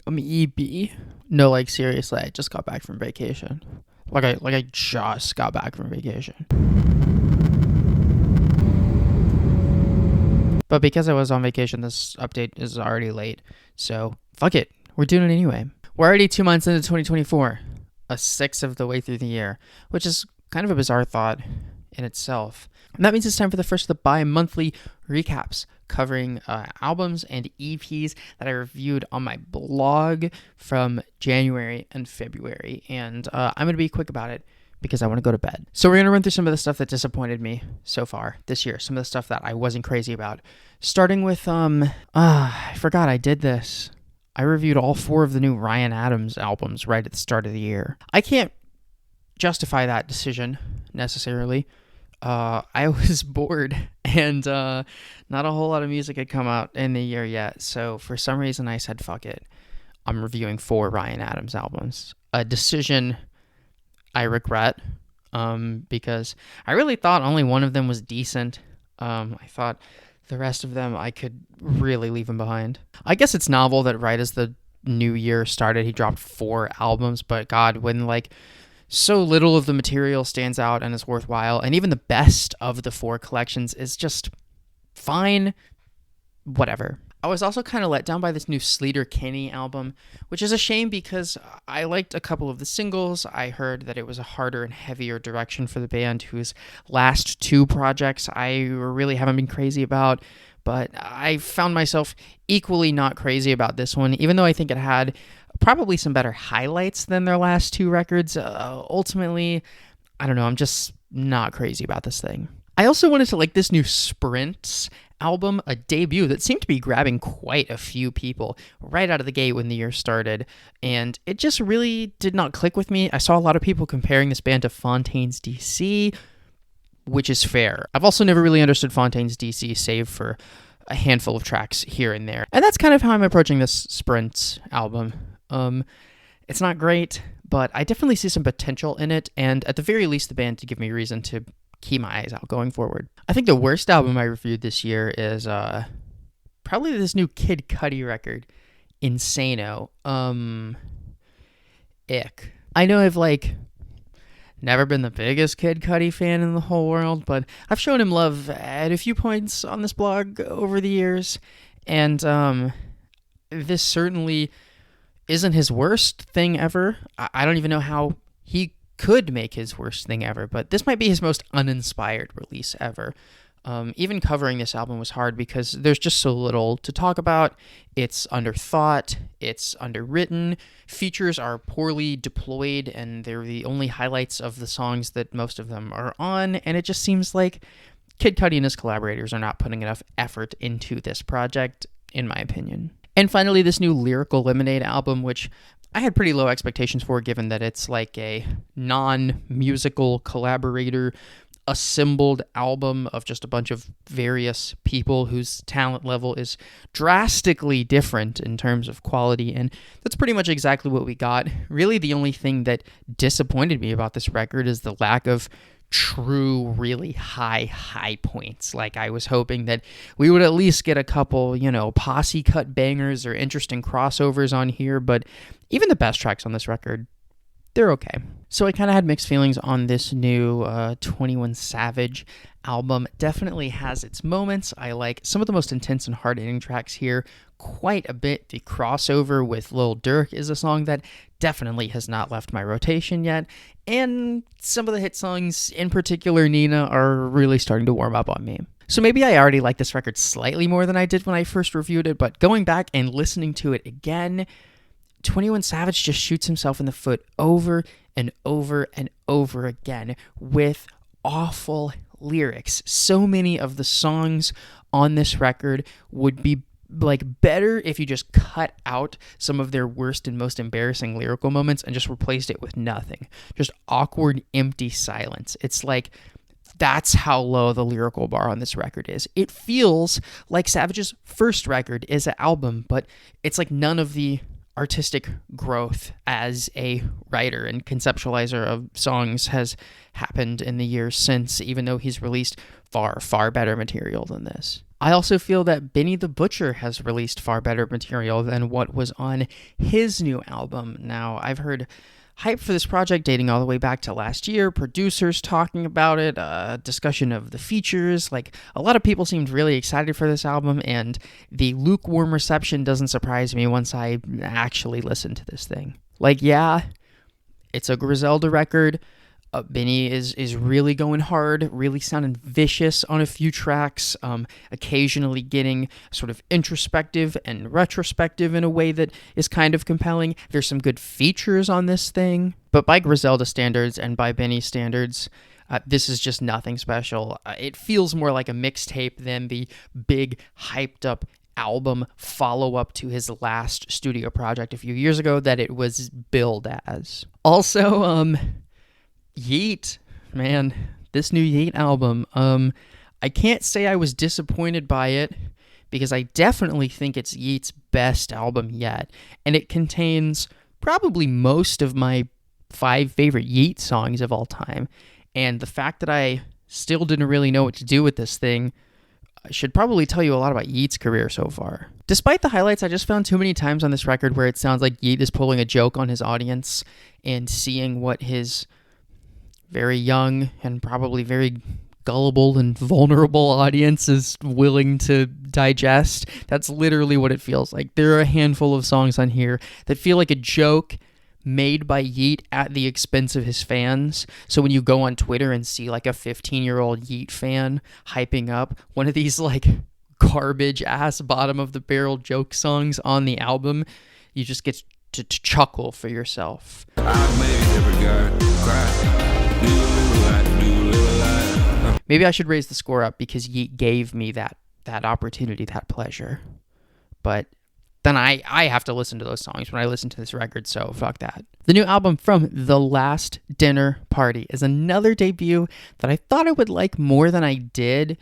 EB. No, like seriously, I just got back from vacation. I just got back from vacation. But because I was on vacation, this update is already late. So fuck it, we're doing it anyway. We're already 2 months into 2024, a sixth of the way through the year, which is kind of a bizarre thought in itself. And that means it's time for the first of the bi-monthly recaps covering albums and EPs that I reviewed on my blog from January and February. And I'm going to be quick about it because I want to go to bed. So we're going to run through some of the stuff that disappointed me so far this year, some of the stuff that I wasn't crazy about. Starting with, I forgot I did this. I reviewed all 4 of the new Ryan Adams albums right at the start of the year. I can't justify that decision necessarily. I was bored and not a whole lot of music had come out in the year yet. So for some reason I said, fuck it. I'm reviewing 4 Ryan Adams albums. A decision I regret because I really thought only one of them was decent. I thought the rest of them I could really leave them behind. I guess it's novel that right as the new year started, he dropped 4 albums, but God, when so little of the material stands out and is worthwhile, and even the best of the 4 collections is just fine, whatever. I was also kind of let down by this new Sleater-Kinney album, which is a shame because I liked a couple of the singles. I heard that it was a harder and heavier direction for the band, whose last 2 projects I really haven't been crazy about, but I found myself equally not crazy about this one, even though I think it had probably some better highlights than their last 2 records. Ultimately, I don't know, I'm just not crazy about this thing. I also wanted to like this new Sprints album, a debut that seemed to be grabbing quite a few people right out of the gate when the year started, and it just really did not click with me. I saw a lot of people comparing this band to Fontaines DC, which is fair. I've also never really understood Fontaines DC save for a handful of tracks here and there, and that's kind of how I'm approaching this Sprints album. It's not great, but I definitely see some potential in it, and at the very least the band to give me reason to keep my eyes out going forward. I think the worst album I reviewed this year is probably this new Kid Cudi record, Insano. Ick. I know I've never been the biggest Kid Cudi fan in the whole world, but I've shown him love at a few points on this blog over the years, and this certainly isn't his worst thing ever. I don't even know how he could make his worst thing ever, but this might be his most uninspired release ever. Even covering this album was hard because there's just so little to talk about. It's underthought, it's underwritten, features are poorly deployed, and they're the only highlights of the songs that most of them are on, and it just seems like Kid Cudi and his collaborators are not putting enough effort into this project, in my opinion. And finally, this new Lyrical Lemonade album, which I had pretty low expectations for, given that it's like a non-musical collaborator assembled album of just a bunch of various people whose talent level is drastically different in terms of quality, and that's pretty much exactly what we got. Really, the only thing that disappointed me about this record is the lack of true, really high points. Like, I was hoping that we would at least get a couple, posse cut bangers or interesting crossovers on here, but even the best tracks on this record, they're okay. So I kind of had mixed feelings on this new 21 Savage album. Definitely has its moments. I like some of the most intense and hard-hitting tracks here quite a bit. The crossover with Lil Durk is a song that definitely has not left my rotation yet, and some of the hit songs, in particular Nina, are really starting to warm up on me. So maybe I already like this record slightly more than I did when I first reviewed it, but going back and listening to it again, 21 Savage just shoots himself in the foot over and over and over again with awful lyrics. So many of the songs on this record would be better if you just cut out some of their worst and most embarrassing lyrical moments and just replaced it with nothing. Just awkward, empty silence. It's like, that's how low the lyrical bar on this record is. It feels like Savage's first record is an album, but it's like none of the artistic growth as a writer and conceptualizer of songs has happened in the years since, even though he's released far better material than this. I also feel that Benny the Butcher has released far better material than what was on his new album. Now, I've heard hype for this project dating all the way back to last year, producers talking about it, discussion of the features. Like, a lot of people seemed really excited for this album, and the lukewarm reception doesn't surprise me once I actually listen to this thing. Like, yeah, it's a Griselda record. Benny is really going hard, really sounding vicious on a few tracks, occasionally getting sort of introspective and retrospective in a way that is kind of compelling. There's some good features on this thing, but by Griselda standards and by Benny standards, this is just nothing special. It feels more like a mixtape than the big, hyped-up album follow-up to his last studio project a few years ago that it was billed as. Also, Yeat, man, this new Yeat album, I can't say I was disappointed by it, because I definitely think it's Yeat's best album yet, and it contains probably most of my 5 favorite Yeat songs of all time, and the fact that I still didn't really know what to do with this thing should probably tell you a lot about Yeat's career so far. Despite the highlights, I just found too many times on this record where it sounds like Yeat is pulling a joke on his audience and seeing what his very young and probably very gullible and vulnerable audience is willing to digest. That's literally what it feels like. There are a handful of songs on here that feel like a joke made by Yeat at the expense of his fans. So when you go on Twitter and see like a 15-year-old Yeat fan hyping up one of these like garbage ass bottom of the barrel joke songs on the album, you just get to chuckle for yourself. Maybe I should raise the score up because Yeat gave me that opportunity, that pleasure. But then I have to listen to those songs when I listen to this record, so fuck that. The new album from The Last Dinner Party is another debut that I thought I would like more than I did,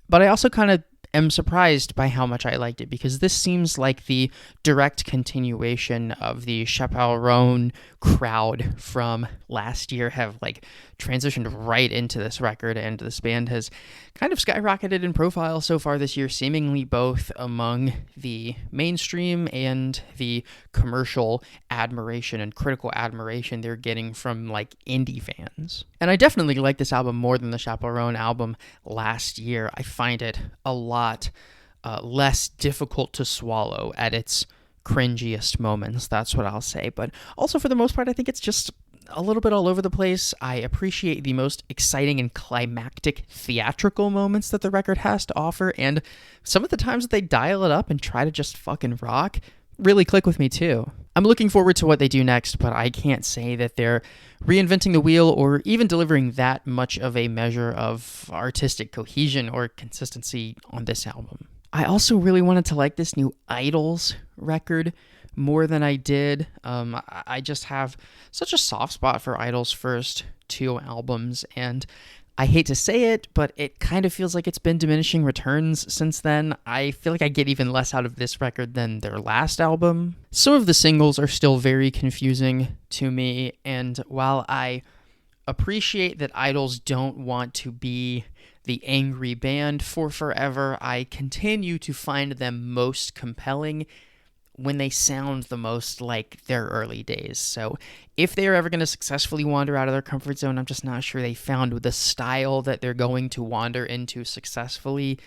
but I also kind of am surprised by how much I liked it, because this seems like the direct continuation of the Chappelle Roan crowd from last year have like transitioned right into this record, and this band has kind of skyrocketed in profile so far this year, seemingly both among the mainstream and the commercial admiration and critical admiration they're getting from like indie fans. And I definitely like this album more than the Chappelle Roan album last year. I find it a lot less difficult to swallow at its cringiest moments, that's what I'll say. But also, for the most part, I think it's just a little bit all over the place. I appreciate the most exciting and climactic theatrical moments that the record has to offer, and some of the times that they dial it up and try to just fucking rock really click with me too. I'm looking forward to what they do next, but I can't say that they're reinventing the wheel or even delivering that much of a measure of artistic cohesion or consistency on this album. I also really wanted to like this new Idols record more than I did. I just have such a soft spot for Idols' first 2 albums, and I hate to say it, but it kind of feels like it's been diminishing returns since then. I feel like I get even less out of this record than their last album. Some of the singles are still very confusing to me, and while I appreciate that Idols don't want to be the angry band for forever, I continue to find them most compelling when they sound the most like their early days. So if they're ever going to successfully wander out of their comfort zone, I'm just not sure they found the style that they're going to wander into successfully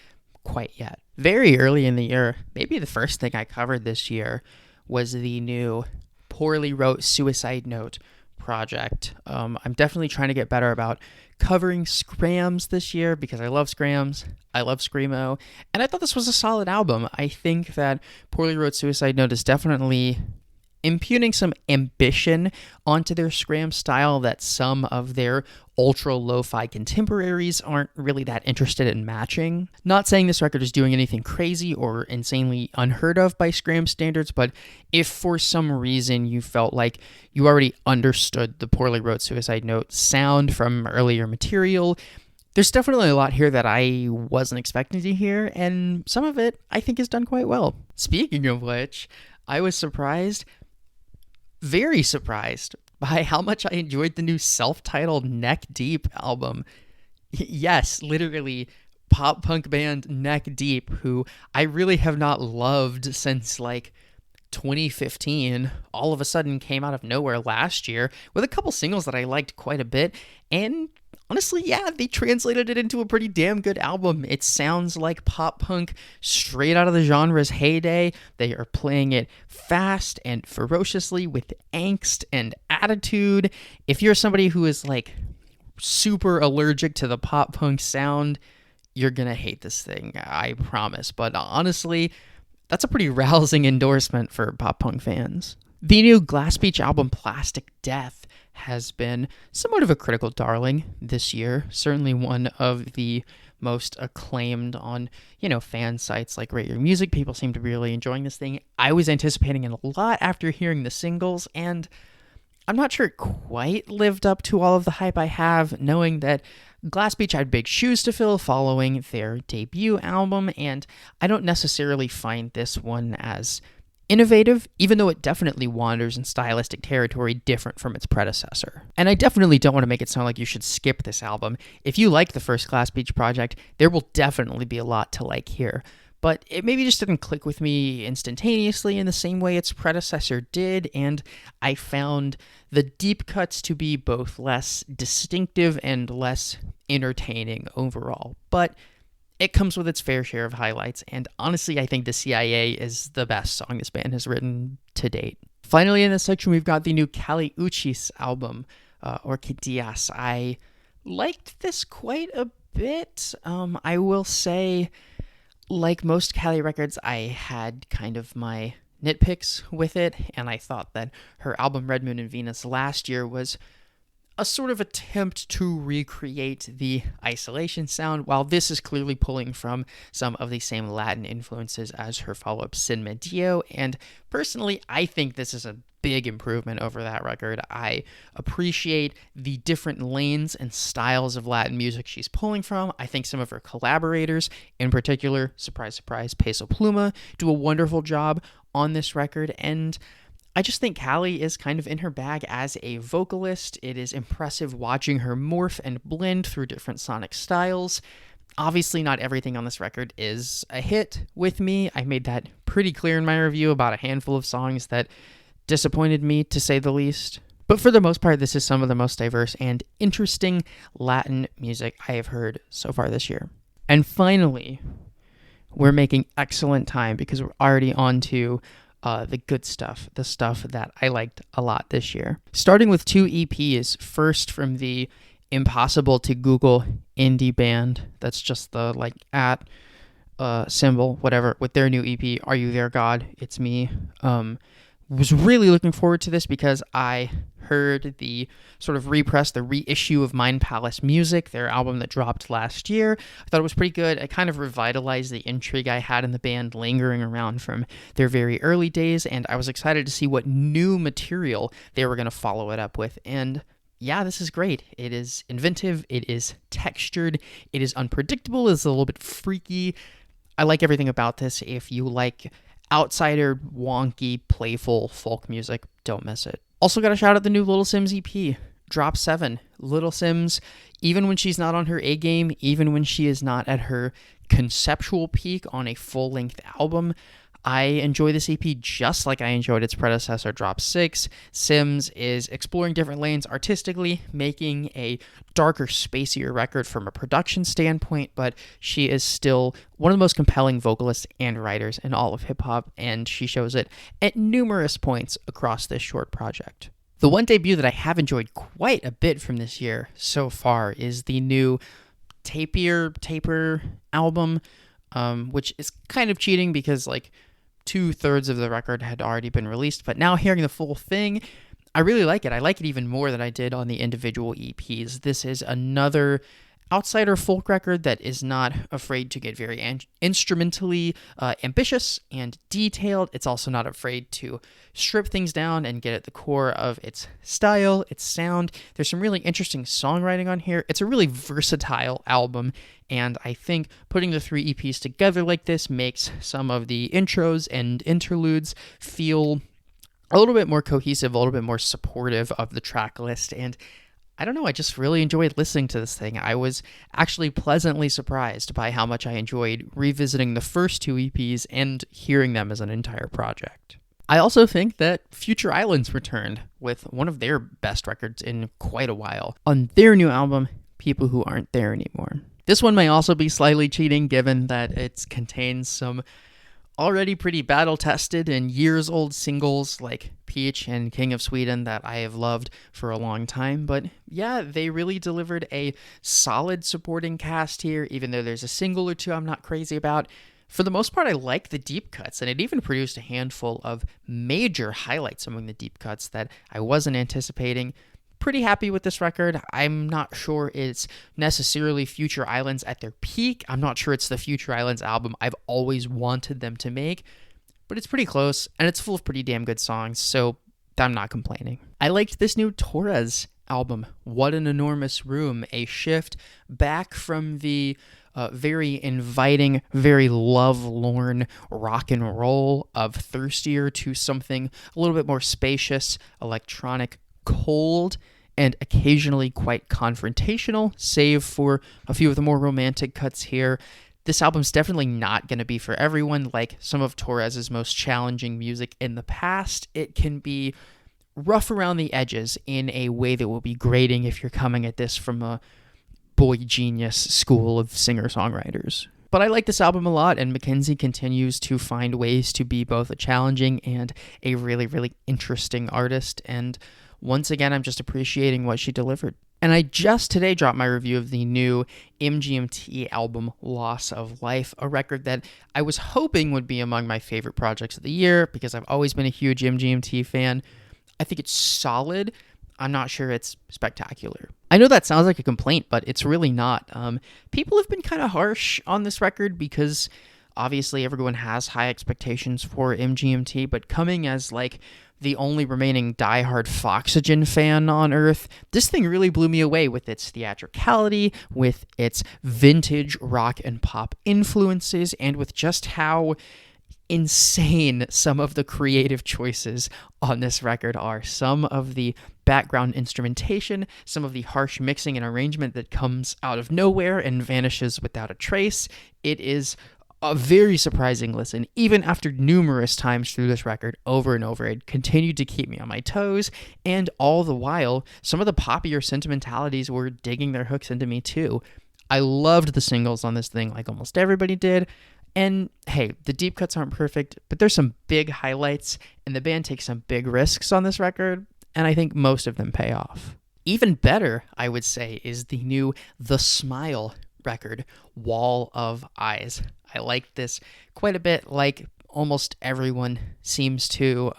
quite yet. Very early in the year, maybe the first thing I covered this year, was the new Poorly Wrote Suicide Note project. I'm definitely trying to get better about covering scrams this year because I love scrams, I love screamo, and I thought this was a solid album. I think that Poorly Wrote Suicide Note is definitely impugning some ambition onto their scram style that some of their ultra lo-fi contemporaries aren't really that interested in matching. Not saying this record is doing anything crazy or insanely unheard of by scram standards, but if for some reason you felt like you already understood the Poorly Wrote Suicide Note sound from earlier material, there's definitely a lot here that I wasn't expecting to hear, and some of it I think is done quite well. Speaking of which, I was very surprised by how much I enjoyed the new self-titled Neck Deep album. Yes, literally pop punk band Neck Deep, who I really have not loved since like 2015, all of a sudden came out of nowhere last year with a couple singles that I liked quite a bit. And honestly, yeah, they translated it into a pretty damn good album. It sounds like pop punk straight out of the genre's heyday. They are playing it fast and ferociously with angst and attitude. If you're somebody who is like super allergic to the pop punk sound, you're gonna hate this thing, I promise. But honestly, that's a pretty rousing endorsement for pop punk fans. The new Glass Beach album Plastic Death has been somewhat of a critical darling this year. Certainly one of the most acclaimed on, fan sites like Rate Your Music. People seem to be really enjoying this thing. I was anticipating it a lot after hearing the singles, and I'm not sure it quite lived up to all of the hype I have, knowing that Glass Beach had big shoes to fill following their debut album, and I don't necessarily find this one as innovative, even though it definitely wanders in stylistic territory different from its predecessor. And I definitely don't want to make it sound like you should skip this album. If you like the first Glass Beach project, there will definitely be a lot to like here. But it maybe just didn't click with me instantaneously in the same way its predecessor did, and I found the deep cuts to be both less distinctive and less entertaining overall. But it comes with its fair share of highlights, and honestly, I think The CIA is the best song this band has written to date. Finally, in this section, we've got the new Kali Uchis album, Orquídeas. I liked this quite a bit. I will say, like most Kali records, I had kind of my nitpicks with it, and I thought that her album Red Moon and Venus last year was a sort of attempt to recreate the isolation sound, while this is clearly pulling from some of the same Latin influences as her follow-up Sin Medio, and personally, I think this is a big improvement over that record. I appreciate the different lanes and styles of Latin music she's pulling from. I think some of her collaborators, in particular, surprise, surprise, Peso Pluma, do a wonderful job on this record, and I just think Kali is kind of in her bag as a vocalist. It is impressive watching her morph and blend through different sonic styles. Obviously, not everything on this record is a hit with me. I made that pretty clear in my review about a handful of songs that disappointed me, to say the least. But for the most part, this is some of the most diverse and interesting Latin music I have heard so far this year. And finally, we're making excellent time because we're already on to the good stuff, the stuff that I liked a lot this year. Starting with 2 EPs, first from the impossible to Google indie band, that's just the symbol, whatever, with their new EP, Are You There, God? It's Me. Was really looking forward to this because I heard the sort of repress, the reissue of Mind Palace Music, their album that dropped last year. I thought it was pretty good. It kind of revitalized the intrigue I had in the band lingering around from their very early days, and I was excited to see what new material they were going to follow it up with. And yeah, this is great. It is inventive, it is textured, it is unpredictable, it's a little bit freaky. I like everything about this. If you like outsider, wonky, playful folk music, don't miss it. Also got to shout out the new Little Sims EP, Drop 7. Little Sims, even when she's not on her A game, even when she is not at her conceptual peak on a full-length album, I enjoy this EP just like I enjoyed its predecessor, Drop 6. Sims is exploring different lanes artistically, making a darker, spacier record from a production standpoint, but she is still one of the most compelling vocalists and writers in all of hip-hop, and she shows it at numerous points across this short project. The one debut that I have enjoyed quite a bit from this year so far is the new Taper album, which is kind of cheating because, 2/3 of the record had already been released, but now hearing the full thing, I really like it. I like it even more than I did on the individual EPs. This is another outsider folk record that is not afraid to get very instrumentally ambitious and detailed. It's also not afraid to strip things down and get at the core of its style, its sound. There's some really interesting songwriting on here. It's a really versatile album, and I think putting the 3 EPs together like this makes some of the intros and interludes feel a little bit more cohesive, a little bit more supportive of the track list, and I don't know, I just really enjoyed listening to this thing. I was actually pleasantly surprised by how much I enjoyed revisiting the first two EPs and hearing them as an entire project. I also think that Future Islands returned with one of their best records in quite a while on their new album, People Who Aren't There Anymore. This one may also be slightly cheating given that it contains some already pretty battle-tested and years-old singles like Peach and King of Sweden that I have loved for a long time. But yeah, they really delivered a solid supporting cast here, even though there's a single or two I'm not crazy about. For the most part, I like the deep cuts, and it even produced a handful of major highlights among the deep cuts that I wasn't anticipating. Pretty happy with this record. I'm not sure it's necessarily Future Islands at their peak. I'm not sure it's the Future Islands album I've always wanted them to make, but it's pretty close, and it's full of pretty damn good songs, so I'm not complaining. I liked this new Torres album, What an Enormous Room, a shift back from the very inviting, very love-lorn rock and roll of Thirstier to something a little bit more spacious, electronic, cold, and occasionally quite confrontational, save for a few of the more romantic cuts here. This album's definitely not going to be for everyone. Like some of Torres's most challenging music in the past, it can be rough around the edges in a way that will be grating if you're coming at this from a boy genius school of singer-songwriters. But I like this album a lot, and Mackenzie continues to find ways to be both a challenging and a really, really interesting artist, and once again, I'm just appreciating what she delivered. And I just today dropped my review of the new MGMT album, Loss of Life, a record that I was hoping would be among my favorite projects of the year because I've always been a huge MGMT fan. I think it's solid. I'm not sure it's spectacular. I know that sounds like a complaint, but it's really not. People have been kind of harsh on this record because obviously everyone has high expectations for MGMT, but coming as like the only remaining diehard Foxygen fan on Earth, this thing really blew me away with its theatricality, with its vintage rock and pop influences, and with just how insane some of the creative choices on this record are. Some of the background instrumentation, some of the harsh mixing and arrangement that comes out of nowhere and vanishes without a trace. It is a very surprising listen. Even after numerous times through this record, over and over, it continued to keep me on my toes, and all the while, some of the poppier sentimentalities were digging their hooks into me too. I loved the singles on this thing like almost everybody did, and hey, the deep cuts aren't perfect, but there's some big highlights, and the band takes some big risks on this record, and I think most of them pay off. Even better, I would say, is the new The Smile record, Wall of Eyes. I like this quite a bit, like almost everyone seems to.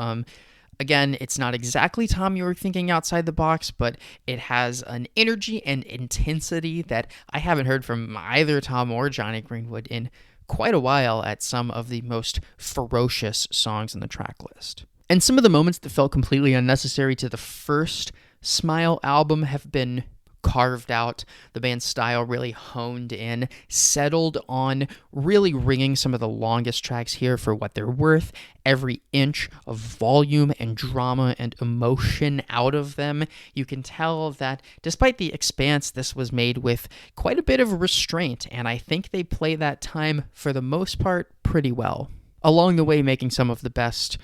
Again, it's not exactly Tom York thinking outside the box, but it has an energy and intensity that I haven't heard from either Tom or Johnny Greenwood in quite a while at some of the most ferocious songs in the track list. And some of the moments that felt completely unnecessary to the first Smile album have been carved out. The band's style really honed in, settled on really ringing some of the longest tracks here for what they're worth, every inch of volume and drama and emotion out of them. You can tell that despite the expanse, this was made with quite a bit of restraint, and I think they play that time for the most part pretty well. Along the way, making some of the best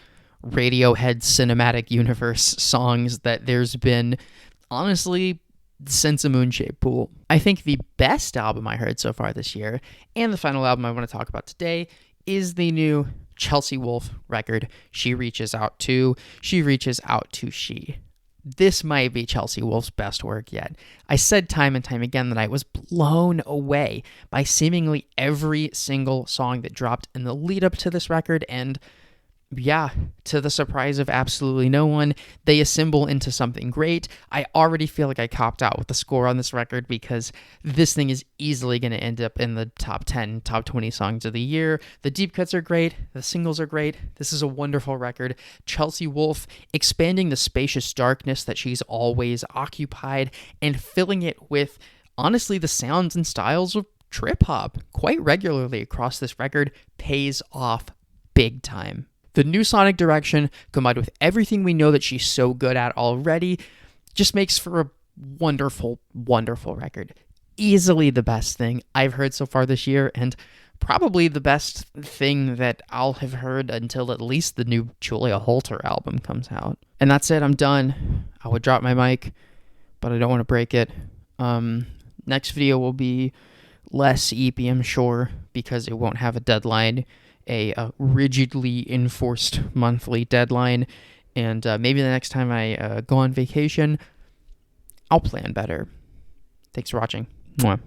Radiohead cinematic universe songs that there's been, honestly, since A Moon-Shaped Pool. I think the best album I heard so far this year, and the final album I want to talk about today, is the new Chelsea Wolfe record, She Reaches Out To. She. This might be Chelsea Wolfe's best work yet. I said time and time again that I was blown away by seemingly every single song that dropped in the lead up to this record, and yeah, to the surprise of absolutely no one, they assemble into something great. I already feel like I copped out with the score on this record because this thing is easily going to end up in the top 10, top 20 songs of the year. The deep cuts are great. The singles are great. This is a wonderful record. Chelsea Wolfe expanding the spacious darkness that she's always occupied and filling it with, honestly, the sounds and styles of trip hop quite regularly across this record pays off big time. The new sonic direction, combined with everything we know that she's so good at already, just makes for a Wonderful, wonderful record. Easily the best thing I've heard so far this year, and probably the best thing that I'll have heard until at least the new Julia Holter album comes out. And that's it. I'm done. I would drop my mic, but I don't want to break it. Next video will be less EP, I'm sure, because it won't have a deadline, a rigidly enforced monthly deadline. And maybe the next time I go on vacation, I'll plan better. Thanks for watching. Mwah.